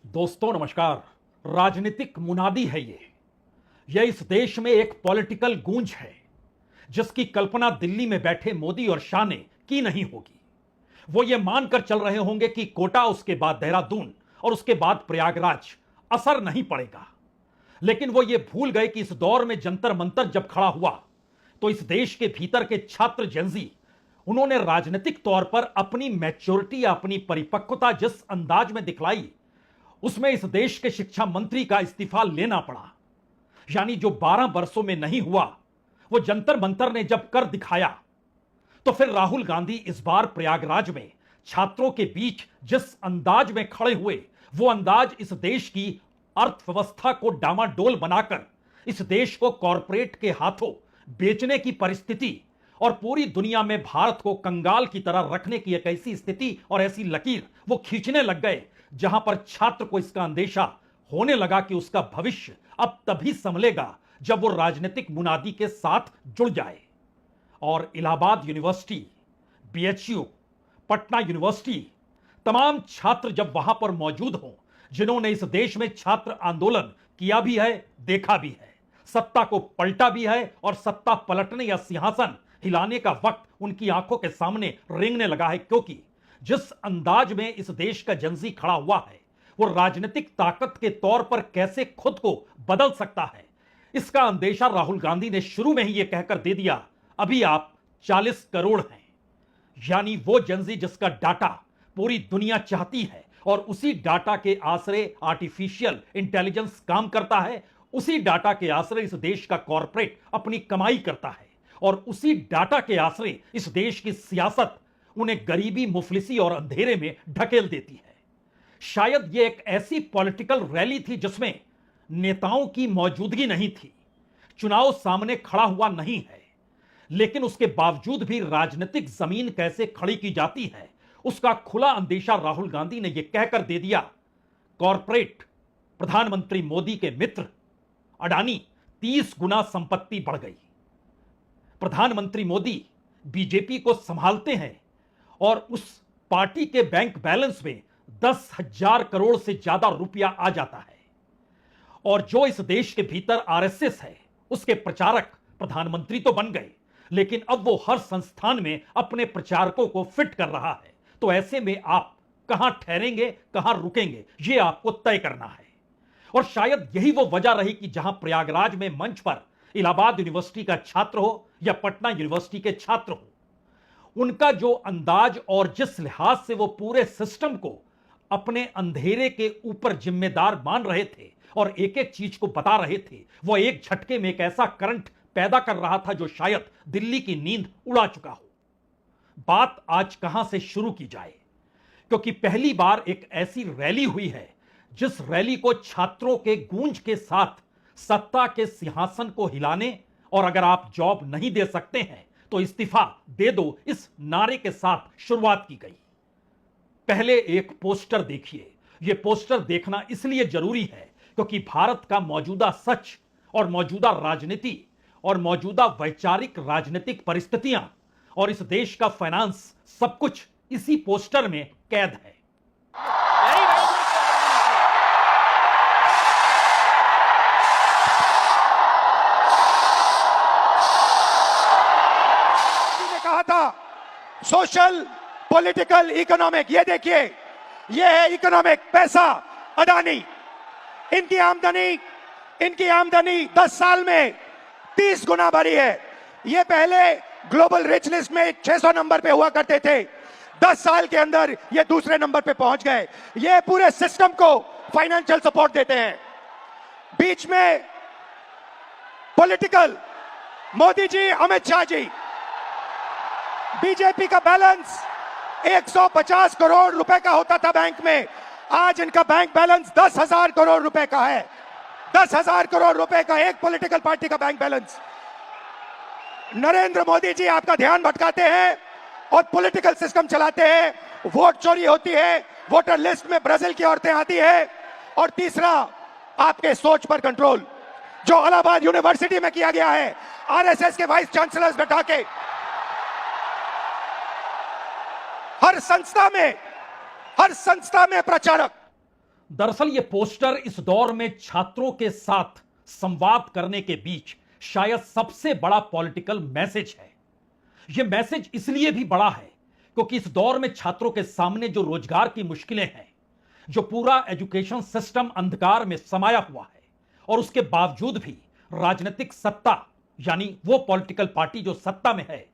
दोस्तों नमस्कार। राजनीतिक मुनादी है यह इस देश में एक पॉलिटिकल गूंज है जिसकी कल्पना दिल्ली में बैठे मोदी और शाह ने की नहीं होगी। वो ये मानकर चल रहे होंगे कि कोटा, उसके बाद देहरादून और उसके बाद प्रयागराज असर नहीं पड़ेगा। लेकिन वो ये भूल गए कि इस दौर में जंतर मंतर जब खड़ा हुआ तो इस देश के भीतर के छात्र जेंजी, उन्होंने राजनीतिक तौर पर अपनी मैच्योरिटी या अपनी परिपक्वता जिस अंदाज में दिखलाई, उसमें इस देश के शिक्षा मंत्री का इस्तीफा लेना पड़ा। यानी जो 12 वर्षों में नहीं हुआ वो जंतर मंतर ने जब कर दिखाया, तो फिर राहुल गांधी इस बार प्रयागराज में छात्रों के बीच जिस अंदाज में खड़े हुए, वो अंदाज इस देश की अर्थव्यवस्था को डामाडोल बनाकर इस देश को कॉरपोरेट के हाथों बेचने की परिस्थिति और पूरी दुनिया में भारत को कंगाल की तरह रखने की एक ऐसी स्थिति और ऐसी लकीर वो खींचने लग गए, जहां पर छात्र को इसका अंदेशा होने लगा कि उसका भविष्य अब तभी संभलेगा जब वो राजनीतिक मुनादी के साथ जुड़ जाए। और Allahabad university, BHU, Patna university, तमाम छात्र जब वहां पर मौजूद हों, जिन्होंने इस देश में छात्र आंदोलन किया भी है, देखा भी है, सत्ता को पलटा भी है और सत्ता पलटने या सिंहासन हिलाने का वक्त उनकी आंखों के सामने रेंगने लगा है। क्योंकि जिस अंदाज में इस देश का जेंजी खड़ा हुआ है, वो राजनीतिक ताकत के तौर पर कैसे खुद को बदल सकता है, इसका अंदेशा राहुल गांधी ने शुरू में ही यह कहकर दे दिया, अभी आप 40 करोड़ हैं। यानी वो जेंजी जिसका डाटा पूरी दुनिया चाहती है और उसी डाटा के आश्रय आर्टिफिशियल इंटेलिजेंस काम करता है, उसी डाटा के आश्रय इस देश का कॉरपोरेट अपनी कमाई करता है और उसी डाटा के आश्रय इस देश की सियासत उन्हें गरीबी, मुफलिसी और अंधेरे में ढकेल देती है। शायद यह एक ऐसी पॉलिटिकल रैली थी जिसमें नेताओं की मौजूदगी नहीं थी, चुनाव सामने खड़ा हुआ नहीं है, लेकिन उसके बावजूद भी राजनीतिक जमीन कैसे खड़ी की जाती है, उसका खुला अंदेशा राहुल गांधी ने यह कहकर दे दिया। कॉरपोरेट प्रधानमंत्री मोदी के मित्र अडानी 30 गुना संपत्ति बढ़ गई। प्रधानमंत्री मोदी बीजेपी को संभालते हैं और उस पार्टी के बैंक बैलेंस में 10,000 करोड़ से ज्यादा रुपया आ जाता है। और जो इस देश के भीतर आरएसएस है, उसके प्रचारक प्रधानमंत्री तो बन गए, लेकिन अब वो हर संस्थान में अपने प्रचारकों को फिट कर रहा है। तो ऐसे में आप कहां ठहरेंगे, कहां रुकेंगे, ये आपको तय करना है। और शायद यही वो वजह रही कि जहां प्रयागराज में मंच पर इलाहाबाद यूनिवर्सिटी का छात्र हो या पटना यूनिवर्सिटी के छात्र हो, उनका जो अंदाज और जिस लिहाज से वो पूरे सिस्टम को अपने अंधेरे के ऊपर जिम्मेदार मान रहे थे और एक एक चीज को बता रहे थे, वो एक झटके में एक ऐसा करंट पैदा कर रहा था जो शायद दिल्ली की नींद उड़ा चुका हो। बात आज कहां से शुरू की जाए, क्योंकि पहली बार एक ऐसी रैली हुई है जिस रैली को छात्रों के गूंज के साथ सत्ता के सिंहासन को हिलाने और अगर आप जॉब नहीं दे सकते हैं तो इस्तीफा दे दो, इस नारे के साथ शुरुआत की गई। पहले एक पोस्टर देखिए। यह पोस्टर देखना इसलिए जरूरी है क्योंकि भारत का मौजूदा सच और मौजूदा राजनीति और मौजूदा वैचारिक राजनीतिक परिस्थितियां और इस देश का फाइनेंस सब कुछ इसी पोस्टर में कैद है। कहा था सोशल, पॉलिटिकल, इकोनॉमिक। ये देखिए, ये है इकोनॉमिक, पैसा, अडानी। इनकी आमदनी 10 साल में 30 गुना बढ़ी है। ये पहले ग्लोबल रिच लिस्ट में 600 नंबर पे हुआ करते थे, 10 साल के अंदर ये दूसरे नंबर पे पहुंच गए। ये पूरे सिस्टम को फाइनेंशियल सपोर्ट देते हैं। बीच में पॉलिटिकल, मोदी जी, अमित शाह जी। बीजेपी का बैलेंस 150 करोड़ रुपए का होता था बैंक में, आज इनका बैंक बैलेंस 10,000 करोड़ रुपए का है। 10,000 करोड़ रुपए का एक पॉलिटिकल पार्टी का बैंक बैलेंस। नरेंद्र मोदी जी आपका ध्यान भटकाते हैं और पॉलिटिकल सिस्टम चलाते हैं। वोट चोरी होती है, वोटर लिस्ट में ब्राजील की औरतें आती है। और तीसरा, आपके सोच पर कंट्रोल, जो इलाहाबाद यूनिवर्सिटी में किया गया है, आरएसएस के वाइस चांसलर्स बैठा के हर संस्था में प्रचारक। दरअसल यह पोस्टर इस दौर में छात्रों के साथ संवाद करने के बीच शायद सबसे बड़ा पॉलिटिकल मैसेज है। यह मैसेज इसलिए भी बड़ा है क्योंकि इस दौर में छात्रों के सामने जो रोजगार की मुश्किलें हैं, जो पूरा एजुकेशन सिस्टम अंधकार में समाया हुआ है, और उसके बावजूद भी राजनीतिक सत्ता यानी वो पॉलिटिकल पार्टी जो सत्ता में है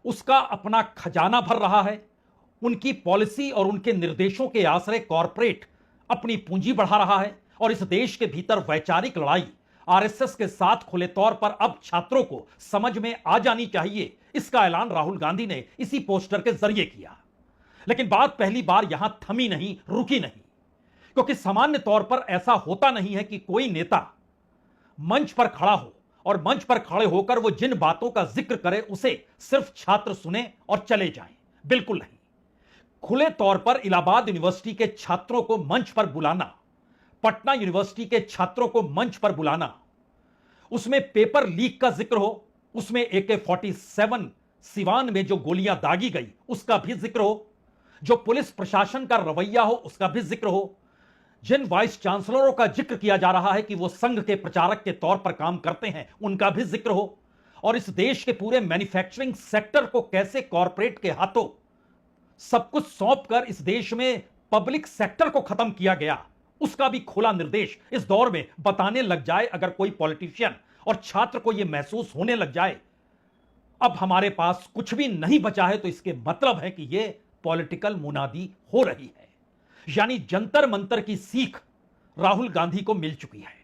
उसका अपना खजाना भर रहा है। उनकी पॉलिसी और उनके निर्देशों के आश्रय कॉरपोरेट अपनी पूंजी बढ़ा रहा है और इस देश के भीतर वैचारिक लड़ाई आरएसएस के साथ खुले तौर पर अब छात्रों को समझ में आ जानी चाहिए, इसका ऐलान राहुल गांधी ने इसी पोस्टर के जरिए किया। लेकिन बात पहली बार यहां थमी नहीं, रुकी नहीं, क्योंकि सामान्य तौर पर ऐसा होता नहीं है कि कोई नेता मंच पर खड़ा हो और मंच पर खड़े होकर वो जिन बातों का जिक्र करे उसे सिर्फ छात्र सुने और चले जाएं। बिल्कुल नहीं। खुले तौर पर इलाहाबाद यूनिवर्सिटी के छात्रों को मंच पर बुलाना, पटना यूनिवर्सिटी के छात्रों को मंच पर बुलाना, उसमें पेपर लीक का जिक्र हो, उसमें AK-47 सिवान में जो गोलियां दागी गई उसका भी जिक्र हो, जो पुलिस प्रशासन का रवैया हो उसका भी जिक्र हो, जिन वाइस चांसलरों का जिक्र किया जा रहा है कि वो संघ के प्रचारक के तौर पर काम करते हैं उनका भी जिक्र हो, और इस देश के पूरे मैन्युफैक्चरिंग सेक्टर को कैसे कॉरपोरेट के हाथों सब कुछ सौंपकर इस देश में पब्लिक सेक्टर को खत्म किया गया उसका भी खुला निर्देश इस दौर में बताने लग जाए अगर कोई पॉलिटिशियन, और छात्र को यह महसूस होने लग जाए अब हमारे पास कुछ भी नहीं बचा है, तो इसके मतलब है कि यह पॉलिटिकल मुनादी हो रही है। यानी जंतर मंतर की सीख राहुल गांधी को मिल चुकी है।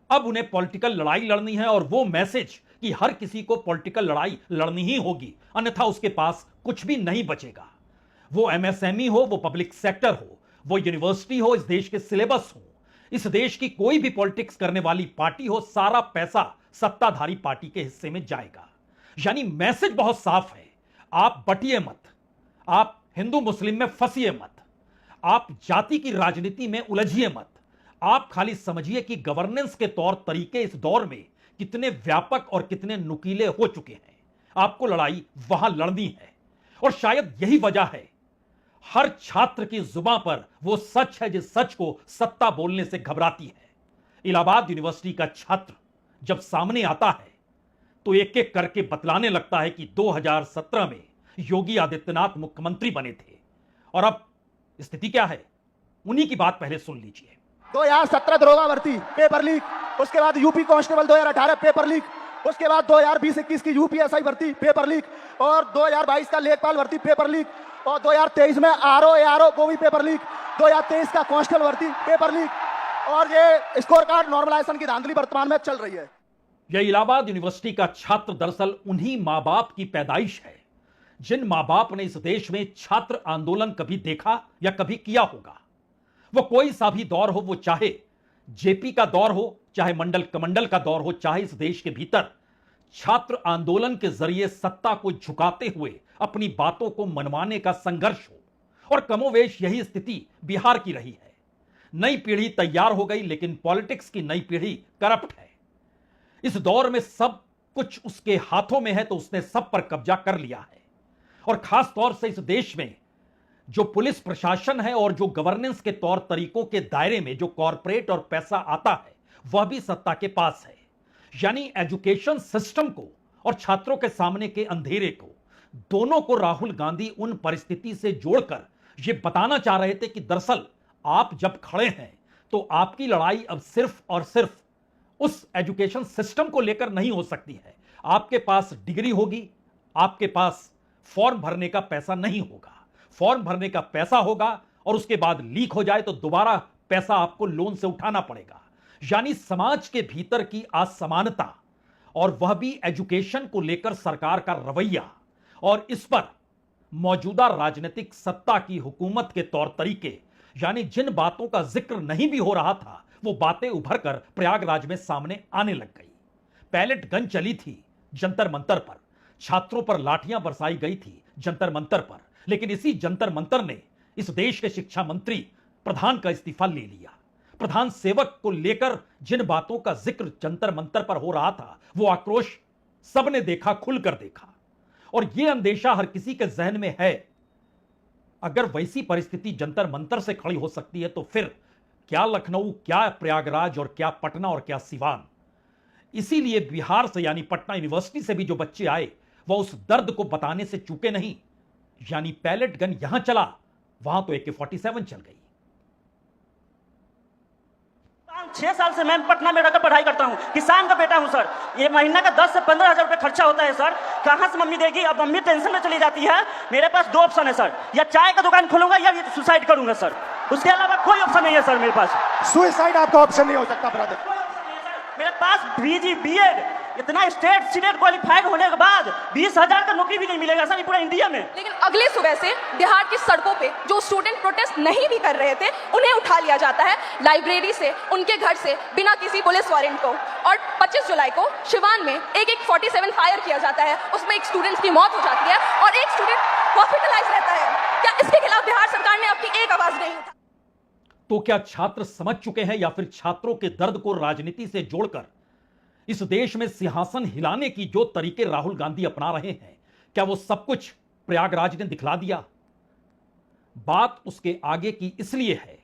अब उन्हें पॉलिटिकल लड़ाई लड़नी है और वो मैसेज कि हर किसी को पॉलिटिकल लड़ाई लड़नी ही होगी, अन्यथा उसके पास कुछ भी नहीं बचेगा। वो MSME हो, वो पब्लिक सेक्टर हो, वो यूनिवर्सिटी हो, इस देश के सिलेबस हो, इस देश की कोई भी पॉलिटिक्स करने वाली पार्टी हो, सारा पैसा सत्ताधारी पार्टी के हिस्से में जाएगा। यानी मैसेज बहुत साफ है, आप बटिए मत, आप हिंदू मुस्लिम में फंसिए मत, आप जाति की राजनीति में उलझिए मत, आप खाली समझिए कि गवर्नेंस के तौर तरीके इस दौर में कितने व्यापक और कितने नुकीले हो चुके हैं। आपको लड़ाई वहां लड़नी है, और शायद यही वजह है हर छात्र की जुबान पर वो सच है जिस सच को सत्ता बोलने से घबराती है। इलाहाबाद यूनिवर्सिटी का छात्र जब सामने आता है तो एक एक करके बतलाने लगता है कि 2017 में योगी आदित्यनाथ मुख्यमंत्री बने थे, और अब स्थिति क्या है उन्हीं की बात पहले सुन लीजिए। 2017 दरोगा भर्ती पेपर लीक, उसके बाद यूपी कांस्टेबल 2018 पेपर लीक, उसके बाद 2020-21 की यूपीएसआई भर्ती पेपर लीक, और 2022 का लेखपाल भर्ती पेपर लीक, और 2023 में आरओ वो भी पेपर लीक, 2023 का कांस्टेबल भर्ती पेपर लीक, और ये स्कोर कार्ड नॉर्मलाइजेशन की धांधली वर्तमान में चल रही है। यह इलाहाबाद यूनिवर्सिटी का छात्र दरअसल उन्हीं मां बाप की पैदाइश है जिन मां बाप ने इस देश में छात्र आंदोलन कभी देखा या कभी किया होगा। वो कोई सा भी दौर हो, वो चाहे जेपी का दौर हो, चाहे मंडल कमंडल का दौर हो, चाहे इस देश के भीतर छात्र आंदोलन के जरिए सत्ता को झुकाते हुए अपनी बातों को मनवाने का संघर्ष हो, और कमोवेश यही स्थिति बिहार की रही है। नई पीढ़ी तैयार हो गई, लेकिन पॉलिटिक्स की नई पीढ़ी करप्ट है। इस दौर में सब कुछ उसके हाथों में है, तो उसने सब पर कब्जा कर लिया है, और खास तौर से इस देश में जो पुलिस प्रशासन है और जो गवर्नेंस के तौर तरीकों के दायरे में जो कॉरपोरेट और पैसा आता है वह भी सत्ता के पास है। यानी एजुकेशन सिस्टम को और छात्रों के सामने के अंधेरे को, दोनों को राहुल गांधी उन परिस्थिति से जोड़कर यह बताना चाह रहे थे कि दरअसल आप जब खड़े हैं तो आपकी लड़ाई अब सिर्फ और सिर्फ उस एजुकेशन सिस्टम को लेकर नहीं हो सकती है। आपके पास डिग्री होगी, आपके पास फॉर्म भरने का पैसा नहीं होगा, फॉर्म भरने का पैसा होगा और उसके बाद लीक हो जाए तो दोबारा पैसा आपको लोन से उठाना पड़ेगा। यानी समाज के भीतर की असमानता, और वह भी एजुकेशन को लेकर सरकार का रवैया, और इस पर मौजूदा राजनीतिक सत्ता की हुकूमत के तौर तरीके, यानी जिन बातों का जिक्र नहीं भी हो रहा था वो बातें उभर कर प्रयागराज में सामने आने लग गई। पैलेट गन चली थी जंतर मंतर पर, छात्रों पर लाठियां बरसाई गई थी जंतर मंतर पर, लेकिन इसी जंतर मंतर ने इस देश के शिक्षा मंत्री प्रधान का इस्तीफा ले लिया। प्रधान सेवक को लेकर जिन बातों का जिक्र जंतर मंतर पर हो रहा था वो आक्रोश सबने देखा, खुलकर देखा, और यह अंदेशा हर किसी के जहन में है अगर वैसी परिस्थिति जंतर मंतर से खड़ी हो सकती है तो फिर क्या लखनऊ, क्या प्रयागराज और क्या पटना और क्या सिवान। इसीलिए बिहार से यानी पटना यूनिवर्सिटी से भी जो बच्चे आए वह उस दर्द को बताने से चूके नहीं। यानी पैलेट गन यहां चला, वहां तो AK-47 चल गई। 6 साल से मैं पटना में रहकर पढ़ाई करता हूँ, किसान का बेटा हूँ सर। ये महीना का 10 से 15 हजार रुपये खर्चा होता है सर, कहाँ से मम्मी देगी। अब मम्मी टेंशन में चली जाती है। मेरे पास 2 ऑप्शन है सर, या चाय का दुकान खोलूंगा या सुसाइड करूंगा सर, उसके अलावा कोई ऑप्शन नहीं है सर मेरे पास। सुसाइड आपका ऑप्शन नहीं हो सकता ब्रदर। मेरे पास BG BEd इतना स्टेट सीटेट क्वालिफाइड होने के बाद 20,000 का नौकरी भी नहीं मिलेगा सर पूरा इंडिया में। लेकिन अगले सुबह से बिहार की सड़कों पे जो स्टूडेंट प्रोटेस्ट नहीं भी कर रहे थे उन्हें उठा लिया जाता है लाइब्रेरी से, उनके घर से, बिना किसी पुलिस वारंट को। और 25 जुलाई को सिवान में AK-47 फायर किया जाता है, उसमें एक स्टूडेंट की मौत हो जाती है और एक स्टूडेंट हॉस्पिटलाइज रहता है। क्या इसके खिलाफ बिहार सरकार ने अपनी एक आवाज नहीं उठाई? तो क्या छात्र समझ चुके हैं या फिर छात्रों के दर्द को राजनीति से जोड़कर इस देश में सिंहासन हिलाने की जो तरीके राहुल गांधी अपना रहे हैं, क्या वो सब कुछ प्रयागराज ने दिखला दिया? बात उसके आगे की इसलिए है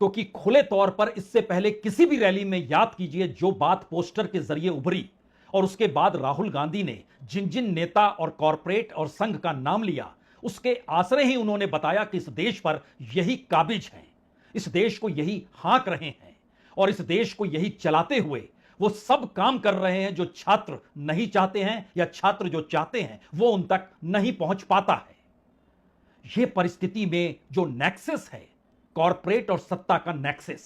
क्योंकि खुले तौर पर इससे पहले किसी भी रैली में याद कीजिए जो बात पोस्टर के जरिए उभरी और उसके बाद राहुल गांधी ने जिन जिन नेता और कॉरपोरेट और संघ का नाम लिया उसके आसरे ही उन्होंने बताया कि इस देश पर यही काबिज हैं, इस देश को यही हाँक रहे हैं और इस देश को यही चलाते हुए वो सब काम कर रहे हैं जो छात्र नहीं चाहते हैं या छात्र जो चाहते हैं वो उन तक नहीं पहुंच पाता है। यह परिस्थिति में जो नेक्सस है, कॉरपोरेट और सत्ता का नेक्सस,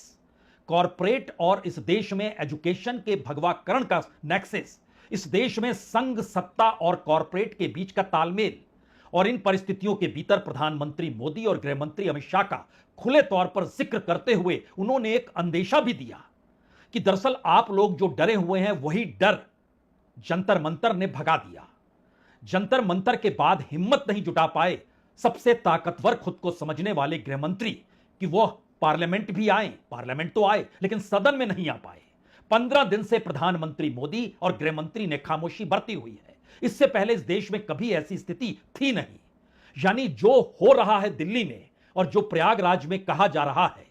कॉरपोरेट और इस देश में एजुकेशन के भगवाकरण का नेक्सस, इस देश में संघ, सत्ता और कॉरपोरेट के बीच का तालमेल, और इन परिस्थितियों के भीतर प्रधानमंत्री मोदी और गृह मंत्री अमित शाह का खुले तौर पर जिक्र करते हुए उन्होंने एक अंदेशा भी दिया कि दरअसल आप लोग जो डरे हुए हैं वही डर जंतर मंतर ने भगा दिया। जंतर मंतर के बाद हिम्मत नहीं जुटा पाए सबसे ताकतवर खुद को समझने वाले गृह मंत्री कि वो पार्लियामेंट भी आए, पार्लियामेंट तो आए लेकिन सदन में नहीं आ पाए। 15 दिन से प्रधानमंत्री मोदी और गृह मंत्री ने खामोशी बरती हुई है। इससे पहले इस देश में कभी ऐसी स्थिति थी नहीं। यानी जो हो रहा है दिल्ली में और जो प्रयागराज में कहा जा रहा है,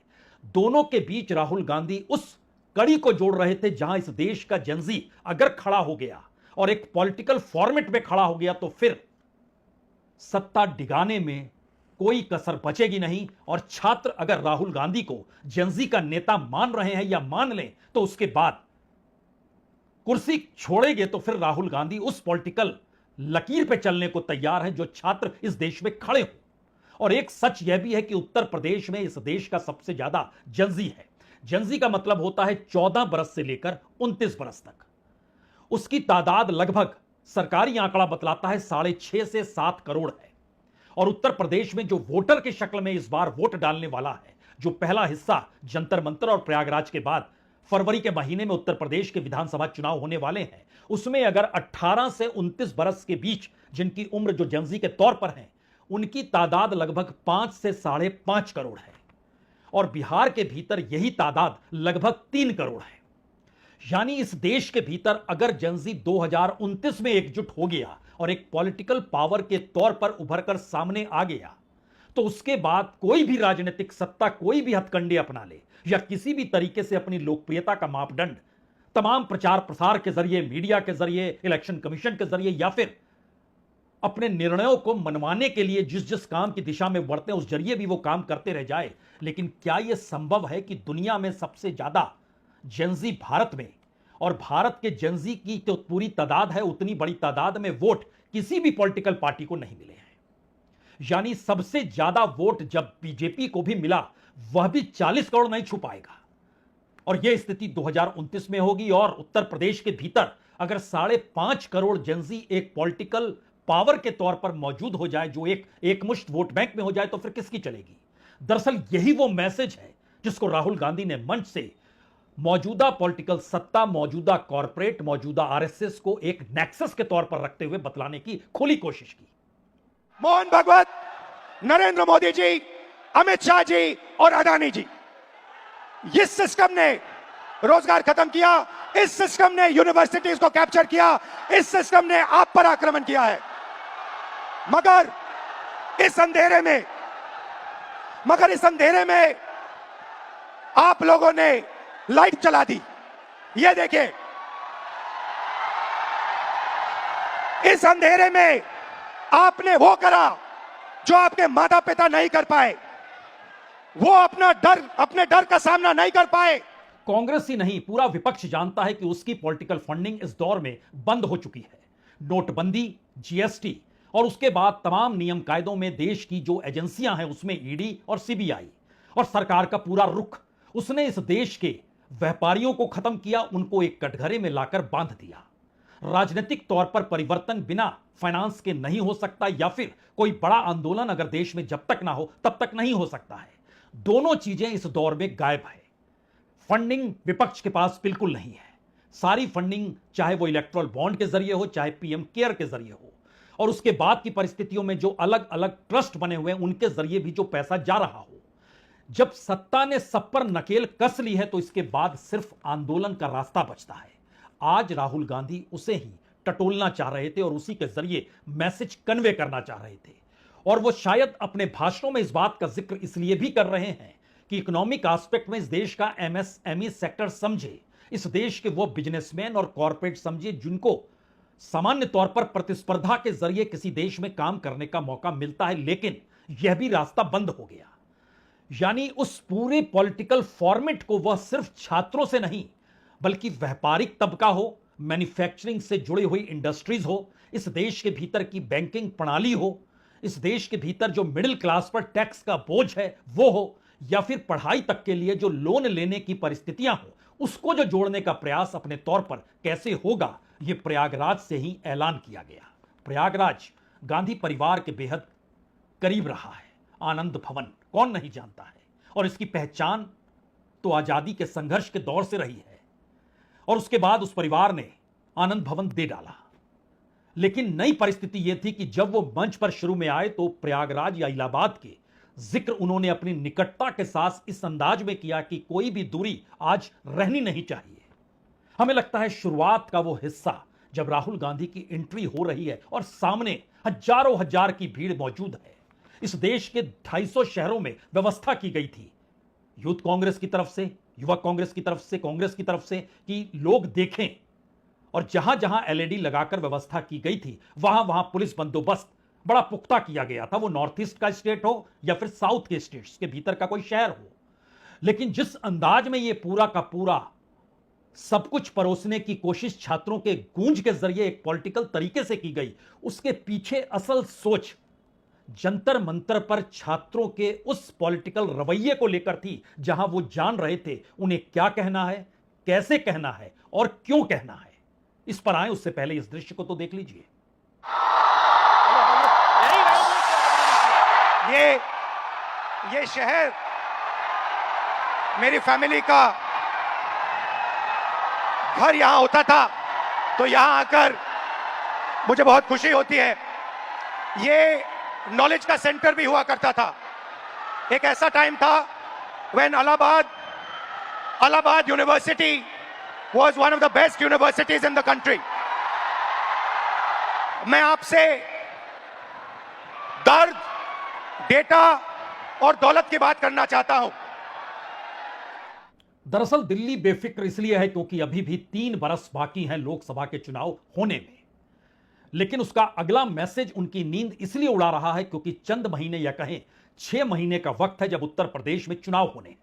दोनों के बीच राहुल गांधी उस कड़ी को जोड़ रहे थे जहां इस देश का जनजी अगर खड़ा हो गया और एक पॉलिटिकल फॉर्मेट में खड़ा हो गया तो फिर सत्ता डिगाने में कोई कसर बचेगी नहीं। और छात्र अगर राहुल गांधी को जनजी का नेता मान रहे हैं या मान लें तो उसके बाद कुर्सी छोड़ेंगे तो फिर राहुल गांधी उस पॉलिटिकल लकीर पे चलने को तैयार हैं जो छात्र इस देश में खड़े हों। और एक सच यह भी है कि उत्तर प्रदेश में इस देश का सबसे ज्यादा जनजी है। जनजी का मतलब होता है 14 बरस से लेकर 29 बरस तक। उसकी तादाद लगभग सरकारी आंकड़ा बतलाता है 6.5 से 7 करोड़ है। और उत्तर प्रदेश में जो वोटर की शक्ल में इस बार वोट डालने वाला है, जो पहला हिस्सा जंतर मंतर और प्रयागराज के बाद फरवरी के महीने में उत्तर प्रदेश के विधानसभा चुनाव होने वाले हैं, उसमें अगर 18 से 29 बरस के बीच जिनकी उम्र जो जनजी के तौर पर है उनकी तादाद लगभग 5 से 5.5 करोड़ है और बिहार के भीतर यही तादाद लगभग 3 करोड़ है। यानी इस देश के भीतर अगर जनजी 2029 में एकजुट हो गया और एक पॉलिटिकल पावर के तौर पर उभरकर सामने आ गया तो उसके बाद कोई भी राजनीतिक सत्ता कोई भी हथकंडे अपना ले या किसी भी तरीके से अपनी लोकप्रियता का मापदंड तमाम प्रचार प्रसार के जरिए, मीडिया के जरिए, इलेक्शन कमीशन के जरिए या फिर अपने निर्णयों को मनवाने के लिए जिस जिस काम की दिशा में बढ़ते हैं उस जरिए भी वो काम करते रह जाए। लेकिन क्या यह संभव है कि दुनिया में सबसे ज्यादा जनजी भारत में और भारत के जनजी की जो पूरी तादाद है उतनी बड़ी तादाद में वोट किसी भी पॉलिटिकल पार्टी को नहीं मिले हैं। यानी सबसे ज्यादा वोट जब बीजेपी को भी मिला वह भी 40 करोड़ नहीं छू पाएगा। और यह स्थिति 2029 में होगी और उत्तर प्रदेश के भीतर अगर 5.5 करोड़ जनजी एक पॉलिटिकल पावर के तौर पर मौजूद हो जाए जो एक मुश्त वोट बैंक में हो जाए तो फिर किसकी चलेगी। दरअसल यही वो मैसेज है जिसको राहुल गांधी ने मंच से मौजूदा पॉलिटिकल सत्ता, मौजूदा कॉरपोरेट, मौजूदा आरएसएस को एक नेक्सस के तौर पर रखते हुए बतलाने की खुली कोशिश की। मोहन भागवत, नरेंद्र मोदी जी, अमित शाह जी और अडानी जी, इस सिस्टम ने रोजगार खत्म किया, इस सिस्टम ने यूनिवर्सिटीज को कैप्चर किया, इस सिस्टम ने आप पर आक्रमण किया है। मगर इस अंधेरे में आप लोगों ने लाइट चला दी। ये देखिए, इस अंधेरे में आपने वो करा जो आपके माता पिता नहीं कर पाए। वो अपने डर का सामना नहीं कर पाए। कांग्रेस ही नहीं, पूरा विपक्ष जानता है कि उसकी पॉलिटिकल फंडिंग इस दौर में बंद हो चुकी है। नोटबंदी, जीएसटी और उसके बाद तमाम नियम कायदों में देश की जो एजेंसियां हैं उसमें ईडी और सीबीआई और सरकार का पूरा रुख, उसने इस देश के व्यापारियों को खत्म किया, उनको एक कटघरे में लाकर बांध दिया। राजनीतिक तौर पर परिवर्तन बिना फाइनेंस के नहीं हो सकता, या फिर कोई बड़ा आंदोलन अगर देश में जब तक ना हो तब तक नहीं हो सकता है। दोनों चीजें इस दौर में गायब है। फंडिंग विपक्ष के पास बिल्कुल नहीं है। सारी फंडिंग चाहे वो इलेक्ट्रल बॉन्ड के जरिए हो, चाहे पीएम केयर के जरिए हो, और उसके बाद की परिस्थितियों में जो अलग अलग ट्रस्ट बने हुए हैं उनके जरिए भी जो पैसा जा रहा हो। जब सत्ता ने सब पर नकेल कस ली है तो इसके बाद सिर्फ आंदोलन का रास्ता बचता है। आज राहुल गांधी उसे ही टटोलना चाह रहे थे और उसी के जरिए मैसेज कन्वे करना चाह रहे थे। और वो शायद अपने भाषणों में इस बात का जिक्र इसलिए भी कर रहे हैं कि इकोनॉमिक एस्पेक्ट में इस देश का एमएसएमई सेक्टर समझे, इस देश के वो बिजनेसमैन और कॉर्पोरेट समझे जिनको सामान्य तौर पर प्रतिस्पर्धा के जरिए किसी देश में काम करने का मौका मिलता है, लेकिन यह भी रास्ता बंद हो गया। यानी उस पूरे पॉलिटिकल फॉर्मेट को वह सिर्फ छात्रों से नहीं बल्कि व्यापारिक तबका हो, मैन्युफैक्चरिंग से जुड़ी हुई इंडस्ट्रीज हो, इस देश के भीतर की बैंकिंग प्रणाली हो, इस देश के भीतर जो मिडिल क्लास पर टैक्स का बोझ है वो हो, या फिर पढ़ाई तक के लिए जो लोन लेने की परिस्थितियां हो, उसको जो जोड़ने का प्रयास अपने तौर पर कैसे होगा, यह प्रयागराज से ही ऐलान किया गया। प्रयागराज गांधी परिवार के बेहद करीब रहा है। आनंद भवन कौन नहीं जानता है, और इसकी पहचान तो आजादी के संघर्ष के दौर से रही है। और उसके बाद उस परिवार ने आनंद भवन दे डाला। लेकिन नई परिस्थिति यह थी कि जब वो मंच पर शुरू में आए तो प्रयागराज या इलाहाबाद के जिक्र उन्होंने अपनी निकटता के साथ इस अंदाज में किया कि कोई भी दूरी आज रहनी नहीं चाहिए। हमें लगता है शुरुआत का वो हिस्सा जब राहुल गांधी की एंट्री हो रही है और सामने हजारों हजार की भीड़ मौजूद है। इस देश के 250 शहरों में व्यवस्था की गई थी, यूथ कांग्रेस की तरफ से, युवा कांग्रेस की तरफ से, कांग्रेस की तरफ से, कि लोग देखें। और जहां जहां एलईडी लगाकर व्यवस्था की गई थी वहां वहां पुलिस बंदोबस्त बड़ा पुख्ता किया गया था, वो नॉर्थ ईस्ट का स्टेट हो या फिर साउथ के स्टेट्स के भीतर का कोई शहर हो। लेकिन जिस अंदाज में ये पूरा का पूरा सब कुछ परोसने की कोशिश छात्रों के गूंज के जरिए एक पॉलिटिकल तरीके से की गई, उसके पीछे असल सोच जंतर मंतर पर छात्रों के उस पॉलिटिकल रवैये को लेकर थी, जहां वो जान रहे थे उन्हें क्या कहना है, कैसे कहना है और क्यों कहना है। इस पर आए उससे पहले इस दृश्य को तो देख लीजिए। ये शहर मेरी फैमिली का घर यहां होता था, तो यहां आकर मुझे बहुत खुशी होती है। ये नॉलेज का सेंटर भी हुआ करता था। एक ऐसा टाइम था when Allahabad university was one of the best universities in the country. मैं आपसे दर्द, डेटा और दौलत की बात करना चाहता हूं। दरअसल दिल्ली बेफिक्र इसलिए है क्योंकि अभी भी 3 बरस बाकी हैं लोकसभा के चुनाव होने में। लेकिन उसका अगला मैसेज उनकी नींद इसलिए उड़ा रहा है क्योंकि चंद महीने या कहें 6 महीने का वक्त है जब उत्तर प्रदेश में चुनाव होने हैं।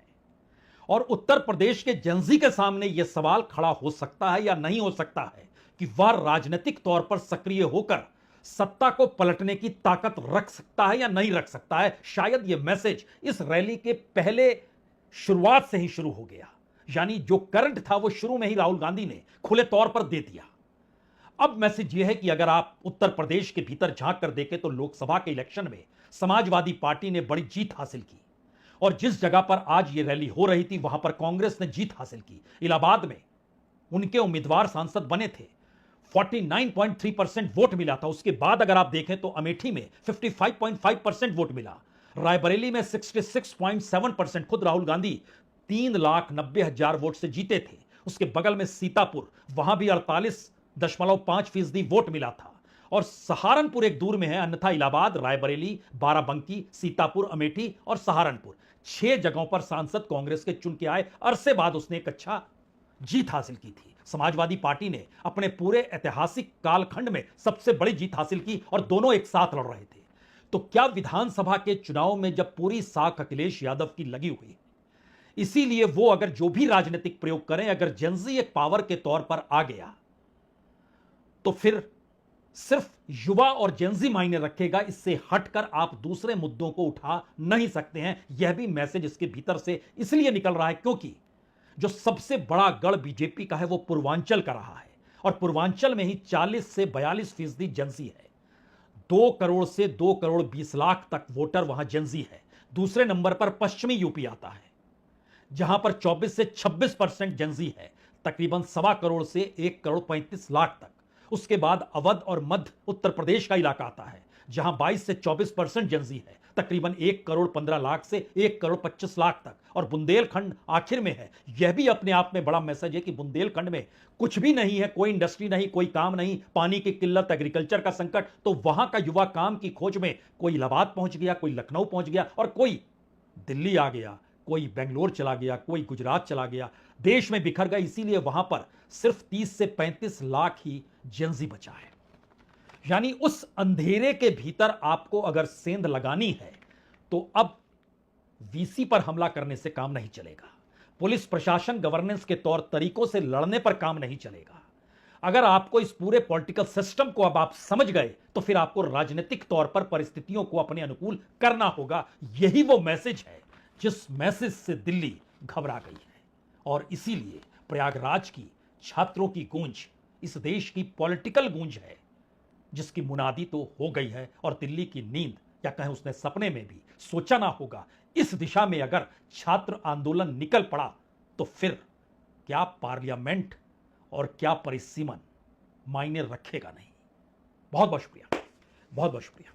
और उत्तर प्रदेश के जनजी के सामने यह सवाल खड़ा हो सकता है या नहीं हो सकता है कि वह राजनीतिक तौर पर सक्रिय होकर सत्ता को पलटने की ताकत रख सकता है या नहीं रख सकता है। शायद यह मैसेज इस रैली के पहले शुरुआत से ही शुरू हो गया, यानी जो करंट था वो शुरू में ही राहुल गांधी ने खुले तौर पर दे दिया। अब मैसेज यह है कि अगर आप उत्तर प्रदेश के भीतर झांक कर देखें तो लोकसभा के इलेक्शन में समाजवादी पार्टी ने बड़ी जीत हासिल की, और जिस जगह पर आज ये रैली हो रही थी वहां पर कांग्रेस ने जीत हासिल की। इलाहाबाद में उनके उम्मीदवार सांसद बने थे, 49.3% वोट मिला था। उसके बाद अगर आप देखें तो अमेठी में 55.5% वोट मिला, रायबरेली में 66.7%, खुद राहुल गांधी 3,90,000 वोट से जीते थे। उसके बगल में सीतापुर, वहां भी 48.5% वोट मिला था। और सहारनपुर एक दूर में है, अन्यथा इलाहाबाद, रायबरेली, बाराबंकी, सीतापुर, अमेठी और सहारनपुर 6 जगहों पर सांसद कांग्रेस के चुन के आए अरसे बाद उसने एक अच्छा जीत हासिल की थी। समाजवादी पार्टी ने अपने पूरे ऐतिहासिक कालखंड में सबसे बड़ी जीत हासिल की और दोनों एक साथ लड़ रहे थे। तो क्या विधानसभा के चुनाव में जब पूरी साख अखिलेश यादव की लगी हुई, इसीलिए वो अगर जो भी राजनीतिक प्रयोग करें, अगर जेंजी एक पावर के तौर पर आ गया तो फिर सिर्फ युवा और जेंजी मायने रखेगा, इससे हटकर आप दूसरे मुद्दों को उठा नहीं सकते हैं। यह भी मैसेज इसके भीतर से इसलिए निकल रहा है क्योंकि जो सबसे बड़ा गढ़ बीजेपी का है वो पूर्वांचल का रहा है और पूर्वांचल में ही 40 से 42% जेंजी है। 2 करोड़ से 2 करोड़ 20 लाख तक वोटर वहां जेंजी है। दूसरे नंबर पर पश्चिमी यूपी आता है जहां पर 24 से 26% जेंजी है, तकरीबन 1.25 करोड़ से 1 करोड़ 35 लाख तक। उसके बाद अवध और मध्य उत्तर प्रदेश का इलाका आता है जहां 22 से 24% जेंजी है, तकरीबन 1 करोड़ 15 लाख से 1 करोड़ 25 लाख तक। और बुंदेलखंड आखिर में है। यह भी अपने आप में बड़ा मैसेज है कि बुंदेलखंड में कुछ भी नहीं है, कोई इंडस्ट्री नहीं, कोई काम नहीं, पानी की किल्लत, एग्रीकल्चर का संकट। तो वहां का युवा काम की खोज में कोई इलाहाबाद पहुंच गया, कोई लखनऊ पहुंच गया और कोई दिल्ली आ गया, कोई बेंगलोर चला गया, कोई गुजरात चला गया, देश में बिखर गया। इसीलिए वहां पर सिर्फ 30 से 35 लाख ही जेंजी बचा है। यानी उस अंधेरे के भीतर आपको अगर सेंध लगानी है तो अब वीसी पर हमला करने से काम नहीं चलेगा। पुलिस प्रशासन गवर्नेंस के तौर तरीकों से लड़ने पर काम नहीं चलेगा। अगर आपको इस पूरे पॉलिटिकल सिस्टम को अब आप समझ गए तो फिर आपको राजनीतिक तौर पर परिस्थितियों को अपने अनुकूल करना होगा। यही वो मैसेज है जिस मैसेज से दिल्ली घबरा गई है और इसीलिए प्रयागराज की छात्रों की गूंज इस देश की पॉलिटिकल गूंज है जिसकी मुनादी तो हो गई है और दिल्ली की नींद या कहें उसने सपने में भी सोचा ना होगा। इस दिशा में अगर छात्र आंदोलन निकल पड़ा तो फिर क्या पार्लियामेंट और क्या परिसीमन मायने रखेगा नहीं। बहुत बहुत शुक्रिया, बहुत बहुत शुक्रिया।